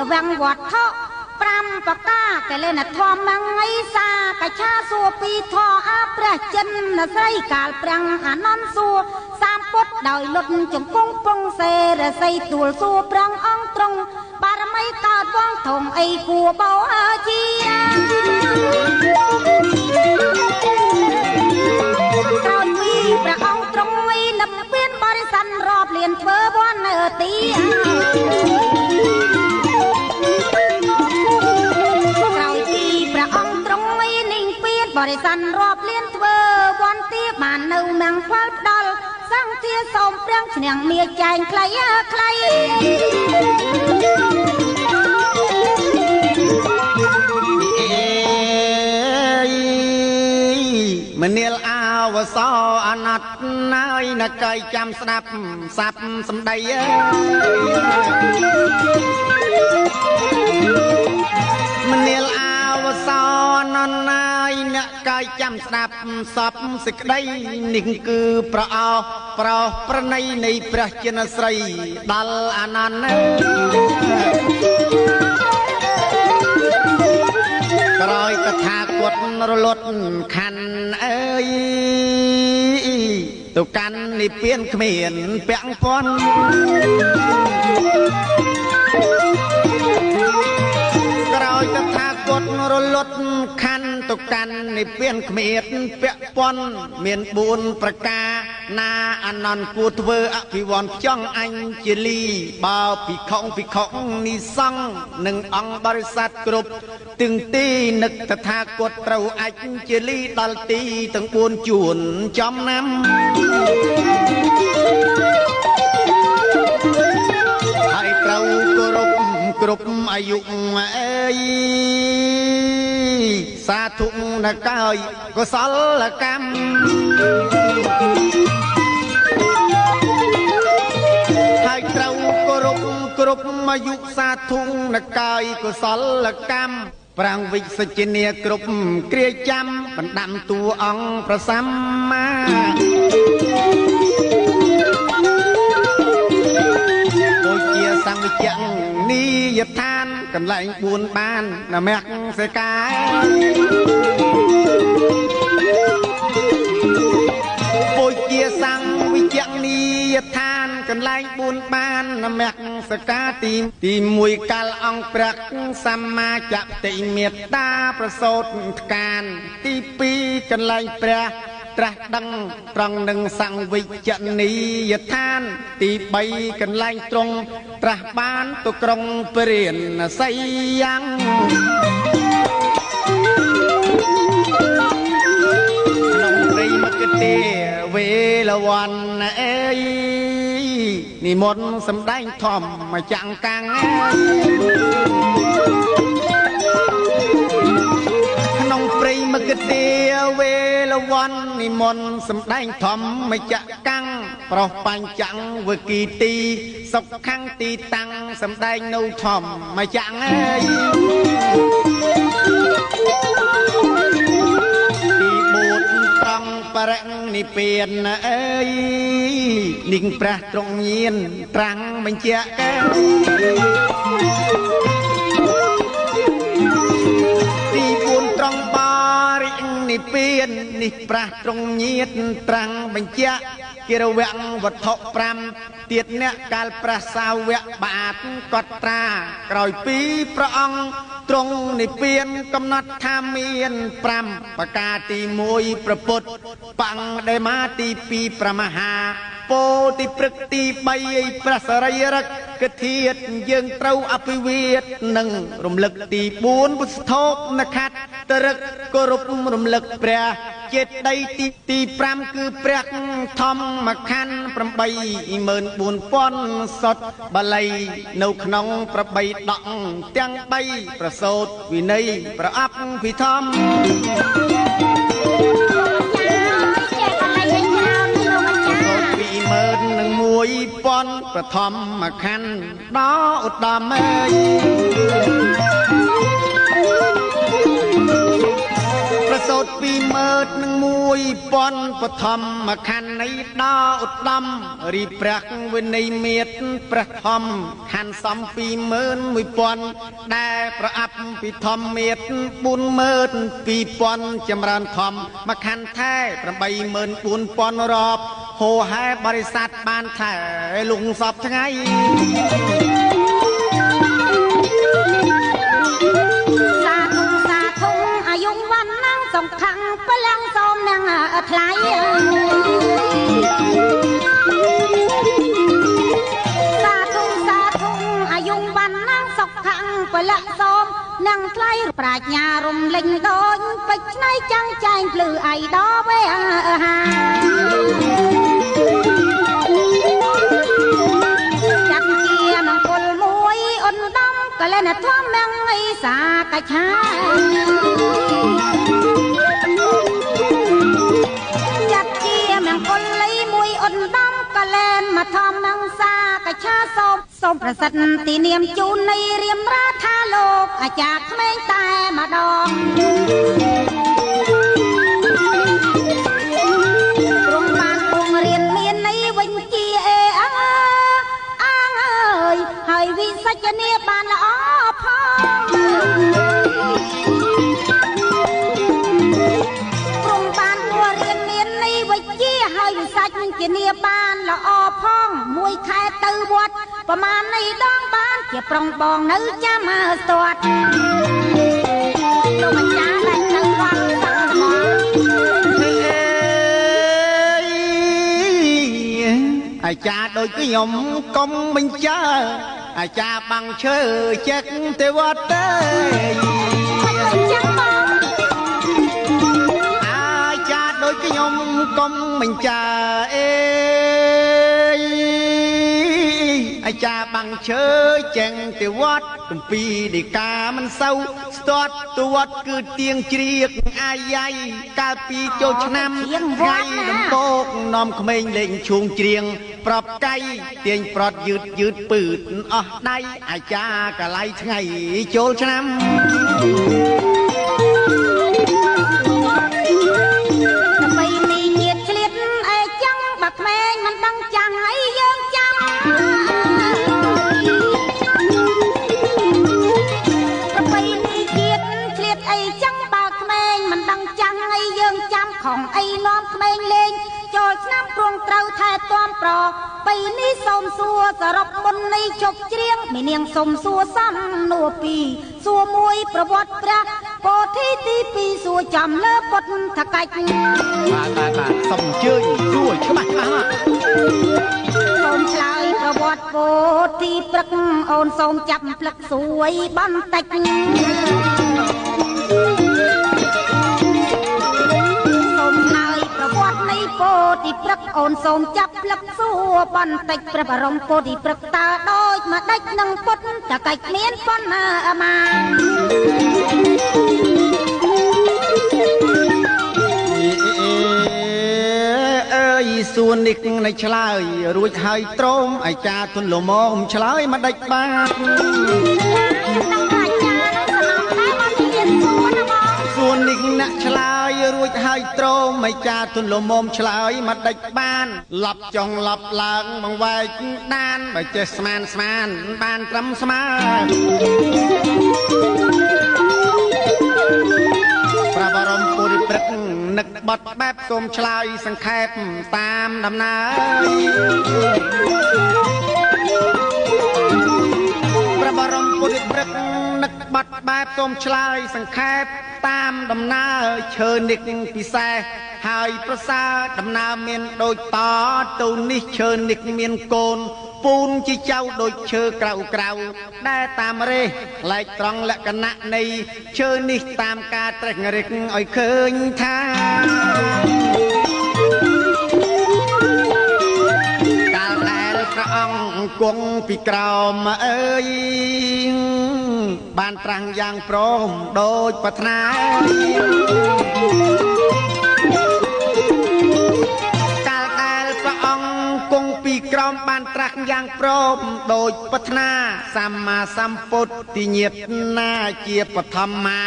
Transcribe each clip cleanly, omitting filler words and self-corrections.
แต่แวงวัดเทาะปรำปากกาแต่เล่นทอมมังไงซากะชาสัวปีทออาประจันนะใส่กาลปรังอานอนสัวสามปดดอยลดจงกงปงเสระใส่ตูลสัวปรังอ่องตรงบารไม่กาดว่องถงไอกัวเบาอาเจียตอนวีประอ่องตรงไว้นำเปลี่ยนบริษัทรอบเลียนเฟื่อบอนเนอตีบริษัทรอบเลี้ยนเทอวันที่บ้านเนื้อแมงพัดดอลสร้างเทียสมเปรียงเฉียงเมียใจใครใครมันเนียลอาวสออนัดนายนักไก่จำสนับสับสมได้มันเนียลอาวสอนนายนักไก่จำสนับสับสิกได้นิ่งคือประเอาประในประเจนสไรดัลอนันต์กรอยกระทากดรลดคันเอ้ยตุกันนี่เปลี่ยนเขมียนเปียงปนกรอยกระทากดรลดคันตุกันนี่เปลี่ยนเขมียนเปียงปนเมียนบุญประกานาอนันต์กูทเวอภิวันจ้องอัญเจลีบ่าวปีของนิสังหนึ่งองบริษัทกรุบตึงตีนึกตถาคตเราอัญเจลีดัลตีตึงปูนจุนจอมน้ำให้เรากรุบอายุเอ้ยสาธุนักกายก็สลกรรมให้เรากรุบอายุสาธุนักกายก็สลกรรมปรางวิสจิเนียกรุบเกลียจำบันดาตัวองพระสัมมาโดยเกียสังวิจังนิยทานกันไหลบุญบานนะแม็กเสกายโดยเกียสังวิจังนิยทานกันไหลบุญบานนะแม็กสกาตีมวยกาลองปรักสัมมาจัติเมตตาประสดการตีปีกันไหลปรักตรัสดังตรังหนึ่งสังวิจนียทานตีใบกันไล่ตรงตรัสบ้านตุกรงเปลี่ยนใส่ยังน้องปรีมกเตเวลวันเอ้ยนิมนต์สำได้ทอมมาจังกังน้องปรีมกเตเวลวันนิมนต์สำได้ทอมมาจังกังเพราะปัญจังเวกีตีสกขังตีตังสำได้นูทอมมาจังตีบูดตรังปรังนิเปลี่ยนเอ้ยนิ่งประตรงเยียนตรังมันเจ้าตีบุญตรงบาริงนิเปลี่ยนนิประตรงเยียนตรังมันเจ้าเกระเวงวัดทพรำเตียดเนกาลประสาวเวบาทกอตรากรอยปีพระองค์ตรงในเปลี่ยนกำนัดธรรมเมียนปรำประกาศตีมวยประพุทธปังได้มาตีปีประมหาโปติปรึกตีใบประสรยรักกเทียดยังเต้าอภิเวทหนึ่งรมลึกตีบุญบุษทบนัดตรึกกรุบรมลึกเปรเจ็ดได้ตีปรำคือเปรกทอมมาคันประใบเมินบุญป้อนสดบาลัยนกนองประใบดองเตียงใบประโสดวินัยประอับพิธอมเมินหนึ่งมวยป้อนประทอมมาคันดออุดดามเมยประสด ពីមើតនឹងមួយប៉ុនបឋមមកខណ្ឌនៃដល់ឧត្តមរីព្រះវិន័យមេតព្រះធម្មខណ្ឌសំ21000ដែលប្រអាប់ពីធម្មមេត42000ចម្រើនធម្មមកខណ្ឌថែ84000រាប់ហោហែបរិស័ទបានថែលងសពថ្ងៃអាយុវណ្ណាំងសំខាន់ប្រលាំងសូមនឹងថ្លៃសាធុអាយុវណ្ណាំងសំខាន់ប្រលាំងសូមនឹងថ្លៃប្រាជ្ញារំលេងដូចពេជ្រឆ្នៃចាំងចែងភ្លឺអៃដល់វេហាចាត់ជាមង្គលមួយអនដំកលែនធម្មងអីសាកឆាចាត់ជាមង្គលលីមួយអនដំកលែនមកធម្មងសាកឆាសូមប្រសិទ្ធទីនាមជូននៃរៀមរាថាលោកអាចារ្យក្មេងតែម្ដងព្រមបានពងរៀនមាននៃវិញជាអាងអើយហើយវិសិជ្ជនីបានល្អផងព្រមបានពងរៀនមាននៃវិញជាហើយវិសិជ្ជនីបានល្អផងមួយខែទៅវត្តប្រមាណនៃដងបានជាប្រុងបងនៅចាំស្ទាត់លោកម្ចាស់ដែលនៅវត្តសង្ឃមអាចារ្យដូចខ្ញុំកុំបញ្ចើអាចារ្យបាំងឈើចេកទេវត្តទេចាំបងអាចារ្យដូចខ្ញុំកុំបញ្ចើអាចារ្យបាំងឈើចេញទៅវត្តទំពីដីកាមិនសូវស្ទាត់ទៅវត្តគឺទៀងជ្រៀកអាយ៉ៃកាលពីចូលឆ្នាំថ្ងៃដំបូកនាំក្មេងលេងឈួងជ្រៀងប្រាប់កៃទាញប្រត់យឺតពឺតអស់ដៃអាចារ្យកលៃថ្ងៃចូលឆ្នាំដើម្បីមីជាតិឆ្លៀតអេចឹងបើក្មេងមិនដឹងចាំងអីយើងចាំខំអីនាំក្មេងលេងចូលឆ្នាំព្រងត្រូវថែទាំប្របីនេះសូមសួរសរុបមុននៃជប់ជ្រៀងមីនាងសូមសួរសំនួរពីរសួរមួយប្រវត្តិព្រះពោធិទី2សួរចំលើពុទ្ធថកាច់បាទសូមអញ្ជើញសួរច្បាស់សូមឆ្លើយប្រវត្តិពោធិព្រឹកអូនសូមចាប់ផ្លឹកសួយបន្តិចពោធិព្រឹកអូនសូមចាប់ផ្លឹកសួរបន្តិចព្រះបរមពោធិព្រឹកតើដូចមកដេចនឹងពុតតកិច្ចមានប៉ុណ្ណាមាអើយសួននេះនៅឆ្លើយរួចហើយទ្រមអាចារ្យទុនលមមឆ្លើយមកដេចបាទសួននេះអ្នកឆ្លើយរួចហើយទ្រមអាចារ្យទុនលមមឆ្លើយមកដេចបានឡប់ចង់ឡប់ឡើងបង្វែកដានបើចេះស្មានបានត្រឹមស្មើព្រះបរមពុរិព្រឹកនឹកបត់បែបសូមឆ្លើយសង្ខេបតាមដំណើរព្រះបរមពុរិព្រឹកនឹកបត់បែបសូមឆ្លើយសង្ខេបតាមដំណើរឈើនិកពិសេសហើយប្រសើរដំណើរមានដូចតទៅនេះឈើនិកមានកូនពូនជាចៅដូចឈើក្រៅដែលតាមរេះឡែកត្រង់លក្ខណៈនៃឈើនេះតាមការត្រេះរិះឲ្យឃើញថាកាលដែលព្រះអង្គគង់ពីក្រោមអើយបានត្រាស់យ៉ាងព្រមដូចប្រាថ្នាកាលដែលព្រះអង្គគង់ពីក្រោមបានត្រាស់យ៉ាងព្រមដូចប្រាថ្នាសម្មាសម្ពុទ្ធញាតណាជាបឋមមា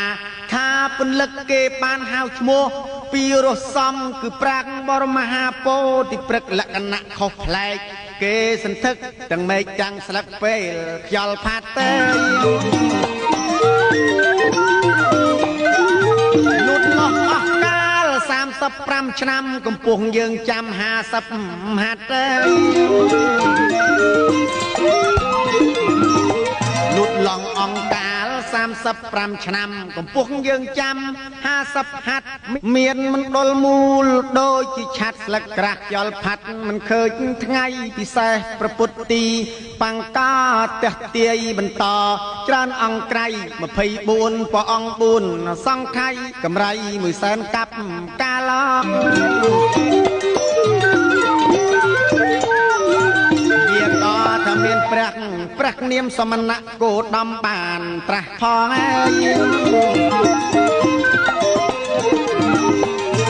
ថាពន្លឹកគេបានហៅឈ្មោះ ពីរសំគឺប្រាក់បរមហាពោធិព្រឹកលក្ខណៈខុសប្លែកគេសន្ធឹកទាំងមេឃទាំងស្លឹកពេលខ្យល់ផាត់ទេលូតលាស់អស់កាល35ឆ្នាំកំពុងយើងចាំ50ហាត់ទេលូតឡងអង្កាល35ឆ្នាំកំពុងយើងចាំ50ហាត់មានមណ្ឌលមូលដូចជាឆាត់ស្លឹកក្រាស់ខ្យល់ផាត់មិនឃើញថ្ងៃពិសេសប្រពុតទីបង្កាទះទាយបន្តច្រើនអង្គក្រៃ24ព្រះអង្គ4សង្ខ័យកម្រៃ100,000កាប់កាលជាក៏ថាមានព្រះនាមសមណៈគោដំបានត្រាស់ផងហើយ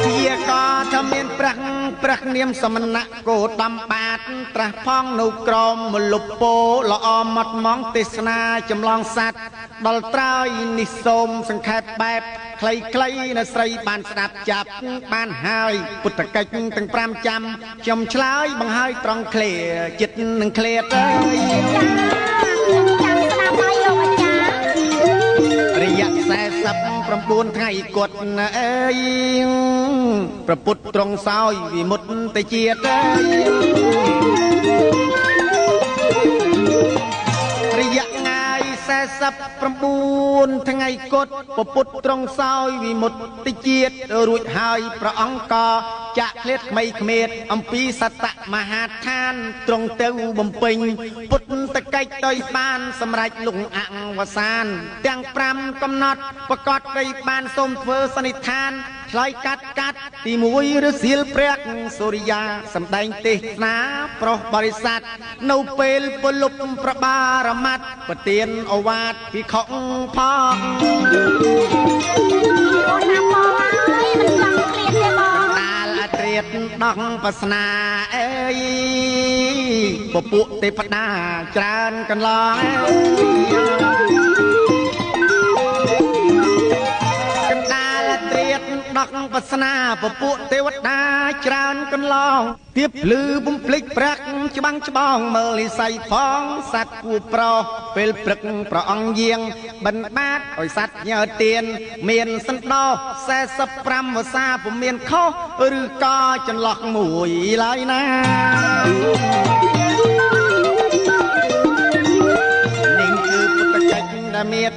ជាក៏ថាមានព្រះនាមសមណៈគោដំបានត្រាស់ផងនៅក្រមមលុបពោល្អម៉ត់ម៉ងទេសនាចម្លងសัตว์ដល់ត្រើយនេះសូមសង្ខេបបែបខ្លីៗនៅស្រីបានស្ដាប់ចាប់បានហើយពុទ្ធកិច្ចទាំង5ចាំខ្ញុំឆ្លើយបង្ហើយត្រង់ឃ្លាចិត្តនឹងឃ្លាតអើយចាំស្ដាប់ហើយលោកអាចារ្យរយៈ49ថ្ងៃគាត់អើយប្រពុតត្រង់សោយវិមុតទៅជាតិអើយរយៈ49ថ្ងៃគត់ពពុទ្ធត្រង់សោយវិមុតតិជាតិរួចហើយព្រះអង្គក៏ចាក់ឃ្លាតក្មៃក្មេតអំពីសតមហាឋានត្រង់ទៅបំពេញពុទ្ធកិច្ចដោយបានសម្រេចលងអង្វសានទាំង5កំណត់ប្រកាសដោយបានសូមធ្វើសន្និដ្ឋានឆ្លើយកាត់ទី1ឬសៀលព្រះសូរិយាសម្ដែងទេសនាប្រុសបរិស័ទនៅពេលពលុបប្របាទរមត្តប្រទានអវាទភិក្ខុផងអូណាបងហើយមិនចង់ឃ្លាតទេបងតាលអត្រៀតដងបាសនាអើយពពួកទេវតាច្រើនកន្លងដកបាសនាពពួកទេវតាច្រើនកន្លងទៀបភ្លឺបំភ្លេចប្រាក់ច្បាំងច្បងមើលនិស័យផងសัตว์គួប្រុសពេលព្រឹកព្រះអង្គយាងបិណ្ឌបាតឲ្យសัตว์ញើទៀនមានសណ្ដោ45វស្សាពុំមានខុសឬក៏ចន្លោះមួយឡើយណានេះគឺពុទ្ធកិច្ចដែលមាន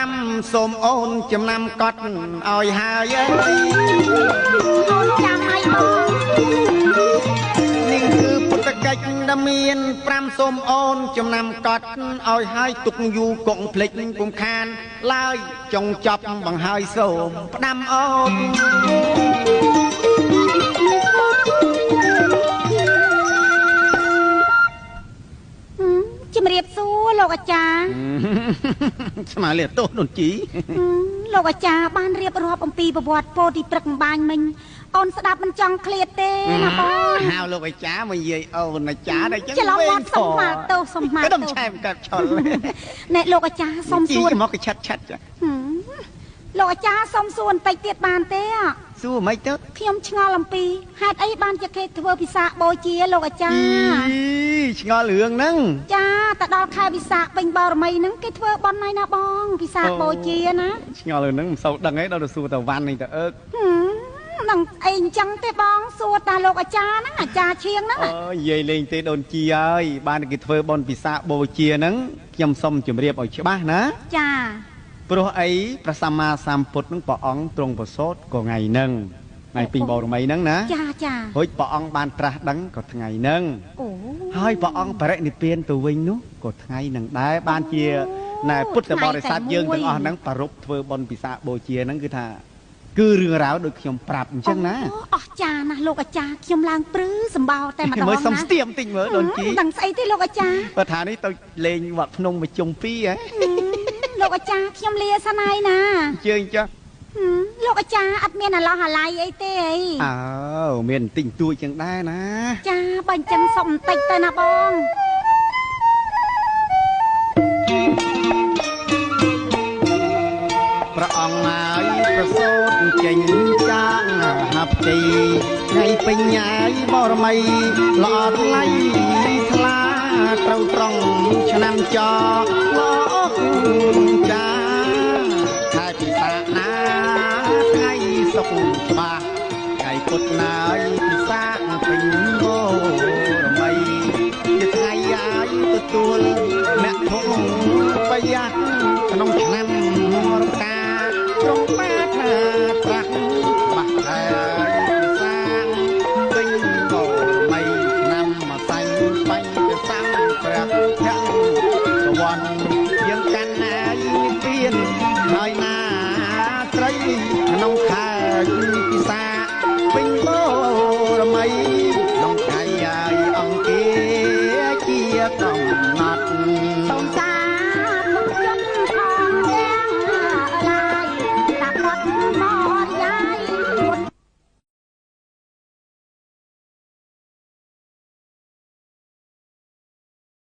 5សូមអូនចំណាំកត់ឲ្យហើយអូនចាំឲ្យបងនេះគឺពុទ្ធកិច្ចដែលមាន5សូមអូនចំណាំកត់ឲ្យហើយទុកយូរកុំភ្លេចពុំខានឡើយចង់ចប់បង្ហើយសូមផ្ដាំអូនជំរាបសួរលោកអាចារ្យស្មាលាទោសដូនជីលោកអាចារ្យបានរៀបរាប់អំពីប្រវត្តិពោធិព្រឹកម្បាញមិញអូនស្ដាប់មិនចង់ឃ្លាតទេណាបងហៅលោកអាចារ្យមកនិយាយអូនអាចារ្យតែចឹងច្រឡំមាត់សុំមកទោសសុំមកទោសខ្ញុំឆែមកាត់ឆលណែលោកអាចារ្យសុំសួរមកឆាត់ចាលោកអាចារ្យសុំសួរបន្តិចទៀតបានទេសួរមិនទៅខ្ញុំឆ្ងល់អំពីហេតុអីបានជាគេធ្វើពិសាខបូជាលោកអាចារ្យឆ្ងល់រឿងហ្នឹងចាតែដល់ខែពិសាខពេញបរមីហ្នឹងគេធ្វើបន់ហើយណាបងពិសាខបូជាណាឆ្ងល់រឿងហ្នឹងមិនសូវដឹងទេដល់ទៅសួរតាវ៉ាន់នេះទៅអើកនឹងអីអញ្ចឹងទេបងសួរតាលោកអាចារ្យហ្នឹងអាចារ្យឈៀងហ្នឹងអូនិយាយលេងទេដូនជីហើយបានគេធ្វើបន់ពិសាខបូជាហ្នឹងខ្ញុំសូមជម្រាបឲ្យច្បាស់ណាចាព្រោះអីព្រះសម្មាសម្ពុទ្ធនឹងព្រះអង្គទ្រង់ប្រសូតក៏ថ្ងៃហ្នឹងថ្ងៃពេញបរមីហ្នឹងណាចារួចព្រះអង្គបានត្រាស់ដឹងក៏ថ្ងៃហ្នឹងហើយព្រះអង្គបរិនិព្វានទៅវិញនោះក៏ថ្ងៃហ្នឹងដែរបានជាណែពុទ្ធបរិស័ទយើងទាំងអស់ហ្នឹងប្រពធ្វើបុណ្យពិសាខបូជាហ្នឹងគឺថាគឺរឿងរ៉ាវដូចខ្ញុំប្រាប់អញ្ចឹងណាអស់ចាណាស់លោកអាចារ្យខ្ញុំឡើងព្រឺសម្បោតែម្ដងណាមើលសុំស្ទាមតិចមើលដូនជីដឹងស្អីទេលោកអាចារ្យបើថានេះទៅលេងវត្តភ្នំមួយជុំពីហ៎លោកអាចារ្យខ្ញុំលាសិនហើយណាជើងចុះលោកអាចារ្យអត់មានអាឡោះអាឡៃអីទេអីអើមានបន្តិចតួចចឹងដែរណាចាបើអញ្ចឹងសុំបន្តិចទៅណាបងព្រះអង្គហើយប្រសូតចេញចាង ពេញញ៉ាយបរមីល្អថ្លៃថ្លាត្រូវត្រង់ឆ្នាំចលោកចាខែពិសាណាថ្ងៃសុខច្បាស់ថ្ងៃពុទ្ធណាយពិសាពេញបរមីជាថ្ងៃយាយទទួលអ្នកធំប្រយ័ត្នក្នុងឆ្នាំរកាត្រង់បាថាត្រាស់បាក់ហើយសាងពេញបរមីឆ្នាំមកសាញ់បាញ់ទៅសាំងព្រះភ័ក្រសវណ្ណយើងកាន់ណាយនិព្វានហើយណាត្រីក្នុងខែពិសាពេញបរមីក្នុងថ្ងៃយាយអង្គាជាកំណត់ សូមសា